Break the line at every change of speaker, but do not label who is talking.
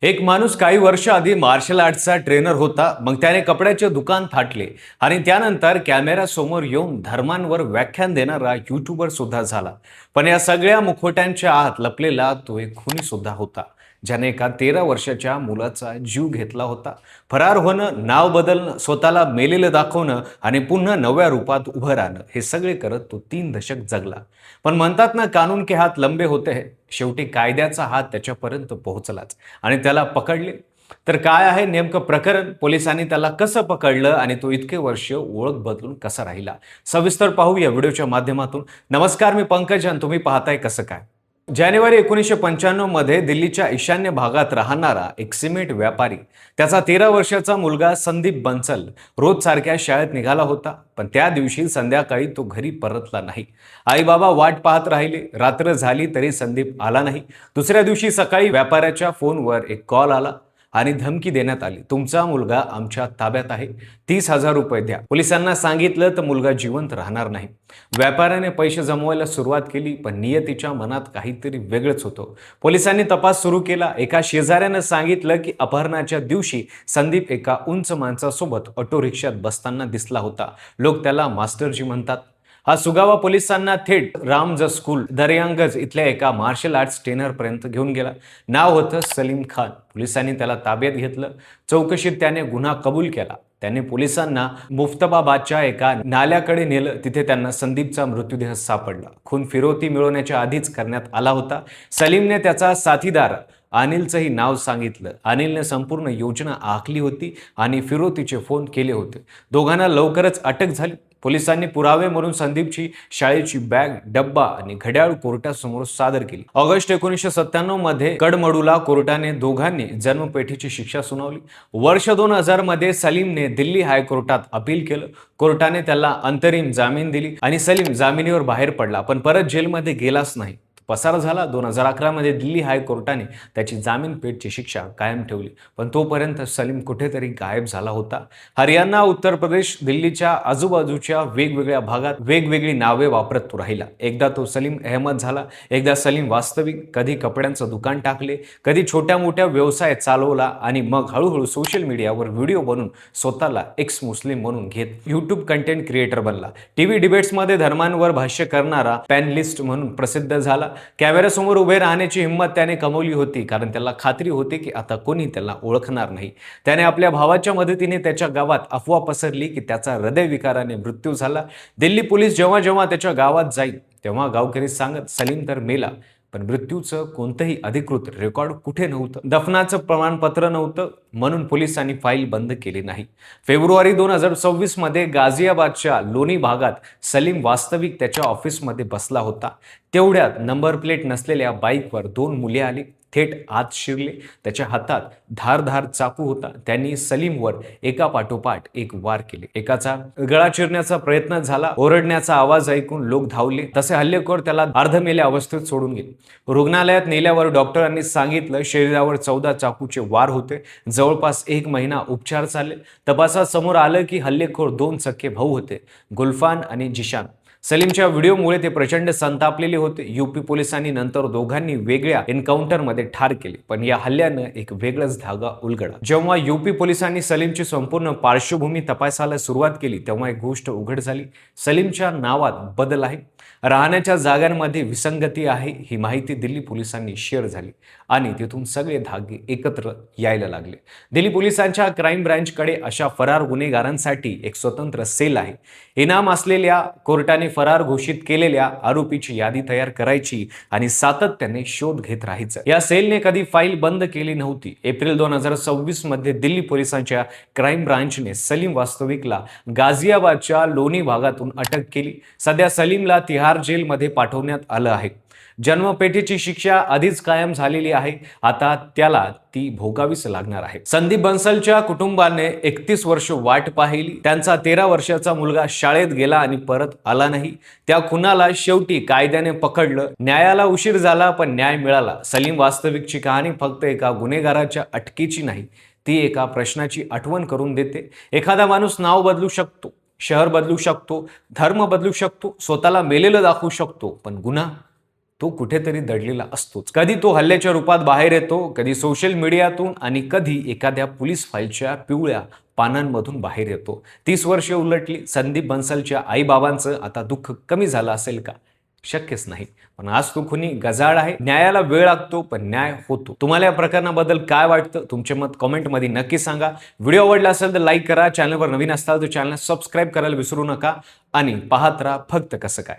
एक माणूस काही वर्ष आधी मार्शल आर्टचा ट्रेनर होता. मग त्याने कपड्याचे दुकान थाटले आणि त्यानंतर कॅमेऱ्यासमोर येऊन धर्मांवर व्याख्यान देणारा यूट्यूबर सुद्धा झाला. पण या सगळ्या मुखवट्यांच्या आत लपलेला तो एक खुनी सुद्धा होता, ज्याने एका 13 वर्षाच्या मुलाचा जीव घेतला होता. फरार होणं, नाव बदलणं, स्वतःला मेलेलं दाखवणं आणि पुन्हा नव्या रूपात उभं राहणं, हे सगळे करत तो 3 दशक जगला. पण म्हणतात ना, कानून के हात लंबे होते हैं. शेवटी कायद्याचा हात त्याच्यापर्यंत पोहोचलाच आणि त्याला पकडले. तर काय आहे नेमकं प्रकरण, पोलिसांनी त्याला कसं पकडलं आणि तो इतके वर्ष ओळख बदलून कसा राहिला, सविस्तर पाहू या व्हिडिओच्या माध्यमातून. नमस्कार, मी पंकज आणि तुम्ही पाहताय कसं काय. जानेवारी 1995 मध्ये दिल्लीच्या ईशान्य भागात राहणारा एक सिमेंट व्यापारी, त्याचा 13 वर्षाचा मुलगा संदीप बन्सल रोज सारख्या शाळेत निघाला होता. पण त्या दिवशी संध्याकाळी तो घरी परतला नाही. आई बाबा वाट पाहत राहिले. रात्र झाली तरी संदीप आला नाही. दुसऱ्या दिवशी सकाळी व्यापाऱ्याच्या फोनवर एक कॉल आला आणि धमकी देण्यात आली, तुमचा मुलगा आमच्या ताब्यात आहे, 30,000 रुपये द्या. पोलिसांना सांगितलं तर मुलगा जिवंत राहणार नाही. व्यापाऱ्याने पैसे जमवायला सुरुवात केली, पण नियतीच्या मनात काहीतरी वेगळंच होतं. पोलिसांनी तपास सुरू केला. एका शेजाऱ्यानं सांगितलं की अपहरणाच्या दिवशी संदीप एका उंच माणसासोबत ऑटो रिक्षात बसताना दिसला होता. लोक त्याला मास्टरजी म्हणतात. हा सुगावा पोलिसांना थेट रामज स्कूल दर्यांगज इथल्या एका मार्शल आर्ट्स ट्रेनरपर्यंत घेऊन गेला. नाव होतं सलीम खान. पोलिसांनी त्याला ताब्यात घेतलं. चौकशीत त्याने गुन्हा कबूल केला. त्याने पोलिसांना मुफ्तबाबादच्या एका नाल्याकडे नेलं. तिथे त्यांना संदीपचा मृतदेह सापडला. खून फिरवती मिळवण्याच्या आधीच करण्यात आला होता. सलीमने त्याचा साथीदार अनिलचंही नाव सांगितलं. अनिलने संपूर्ण योजना आखली होती आणि फिरवतीचे फोन केले होते. दोघांना लवकरच अटक झाली. पोलिसांनी पुरावे म्हणून संदीपची शाळेची बॅग, डब्बा आणि घड्याळ कोर्टासमोर सादर केली. ऑगस्ट 1997 मध्ये कडमडूला कोर्टाने दोघांनी जन्मपेठीची शिक्षा सुनावली. वर्ष 2000 मध्ये सलीमने दिल्ली हायकोर्टात अपील केलं. कोर्टाने त्याला अंतरिम जामीन दिली आणि सलीम जामिनीवर बाहेर पडला, पण परत जेलमध्ये गेलाच नाही. पसार झाला. 2011 मध्ये दिल्ली हायकोर्टाने त्याची जामीनपेठची शिक्षा कायम ठेवली. पण तोपर्यंत सलीम कुठेतरी गायब झाला होता. हरियाणा, उत्तर प्रदेश, दिल्लीच्या आजूबाजूच्या वेगवेगळ्या भागात वेगवेगळी नावे वापरत तो राहिला. एकदा तो सलीम अहमद झाला, एकदा सलीम वास्तविक. कधी कपड्यांचं दुकान टाकले, कधी छोट्या मोठ्या व्यवसाय चालवला आणि मग हळूहळू सोशल मीडियावर व्हिडिओ बनवून स्वतःला एक्स मुस्लिम म्हणून घेत यूट्यूब कंटेंट क्रिएटर बनला. टीव्ही डिबेट्समध्ये धर्मांवर भाष्य करणारा पॅनलिस्ट म्हणून प्रसिद्ध झाला. कॅमेऱ्यासमोर उभे राहण्याची हिंमत त्याने कमवली होती, कारण त्याला खात्री होती की आता कोणी त्याला ओळखणार नाही. त्याने आपल्या भावाच्या मदतीने त्याच्या गावात अफवा पसरली की त्याचा हृदयविकाराने मृत्यू झाला. दिल्ली पोलीस जेव्हा जेव्हा त्याच्या गावात जाईल तेव्हा गावकरी सांगत, सलीम तर मेला, पण मृत्यूचं कोणतंही अधिकृत रेकॉर्ड कुठे नव्हतं. दफनाचं प्रमाणपत्र नव्हतं, म्हणून पोलिसांनी फाईल बंद केली नाही. फेब्रुवारी 2026 मध्ये गाझियाबादच्या लोणी भागात सलीम वास्तविक त्याच्या ऑफिसमध्ये बसला होता. तेवढ्यात नंबर प्लेट नसलेल्या बाईकवर 2 मुले आली. थेट आत शिरले. त्याच्या हातात धारधार चाकू होता. त्यांनी सलीमवर एका पाठोपाठ एक वार केले. एकाचा गळा चिरण्याचा प्रयत्न झाला. ओरडण्याचा आवाज ऐकून लोक धावले. तसे हल्लेखोर त्याला अर्धमेल्या अवस्थेत सोडून गेले. रुग्णालयात नेल्यावर डॉक्टरांनी सांगितलं, शरीरावर 14 चाकूचे वार होते. जवळपास 1 महिना उपचार चालले. तपासात समोर आलं की हल्लेखोर 2 सख्खे भाऊ होते, गुलफान आणि जिशान. सलीमच्या व्हिडिओमुळे ते प्रचंड संतापलेले होते. यूपी पोलिसांनी नंतर दोघांनी वेगळ्या एन्काउंटरमध्ये ठार केले. पण या हल्ल्यानं एक वेगळाच धागा उलगडा. जेव्हा यूपी पोलिसांनी सलीमची संपूर्ण पार्श्वभूमी तपासायला सुरुवात केली तेव्हा एक गोष्ट उघड झाली. सलीमच्या नावात बदल आहे, राहण्याच्या जागांमध्ये विसंगती आहे. ही माहिती दिल्ली पोलिसांनी शेअर झाली आणि तिथून सगळे धागे एकत्र यायला लागले. दिल्ली पोलिसांच्या क्राईम ब्रँचकडे अशा फरार गुन्हेगारांसाठी एक स्वतंत्र सेल आहे. इनाम असलेल्या, कोर्टाने फरार घोषित केलेल्या आरोपीची यादी तयार करायची आणि सातत्याने शोध घेत राहायचं. या सेलने कधी फाईल बंद केली नव्हती. एप्रिल 2026 मध्ये दिल्ली पोलिसांच्या क्राईम ब्रांचने सलीम वास्तविकला गाझियाबादच्या लोणी भागातून अटक केली. सध्या सलीमला तिहार जेलमध्ये पाठवण्यात आलं आहे. जन्मपेठीची शिक्षा आधीच कायम झालेली आहे. आता त्याला ती भोगावीच लागणार आहे. संदीप बन्सलच्या कुटुंबाने 31 वर्ष वाट पाहिली. त्यांचा 13 वर्षाचा मुलगा शाळेत गेला आणि परत आला नाही. त्या खुनाला शेवटी कायद्याने पकडलं. न्यायाला उशीर झाला, पण न्याय मिळाला. सलीम वास्तविकची कहाणी फक्त एका गुन्हेगाराच्या अटकेची नाही, ती एका प्रश्नाची आठवण करून देते. एखादा माणूस नाव बदलू शकतो, शहर बदलू शकतो, धर्म बदलू शकतो, स्वतःला मेलेलं दाखवू शकतो, पण गुन्हा तो कुठेतरी दडलेला असतोच. कधी तो हल्ल्याच्या रूपात बाहेर येतो, कधी सोशल मीडियातून आणि कधी एखाद्या पोलीस फाईलच्या पिवळ्या पानांमधून बाहेर येतो. 30 वर्षे उलटली. संदीप बन्सलच्या आई-बाबांचं आता दुःख कमी झालं असेल का? शक्यच नाही. पण आज तो खुनी गजाळ आहे. न्यायाला वेळ लागतो, पण न्याय होतो. तुम्हाला या प्रकरणाबद्दल काय वाटतं? तुमचे मत कमेंटमध्ये नक्की सांगा. व्हिडिओ आवडला असेल तर लाईक करा. चॅनलवर नवीन असाल तर चॅनल सबस्क्राईब करायला विसरू नका आणि पाहत राहा फक्त कसं काय.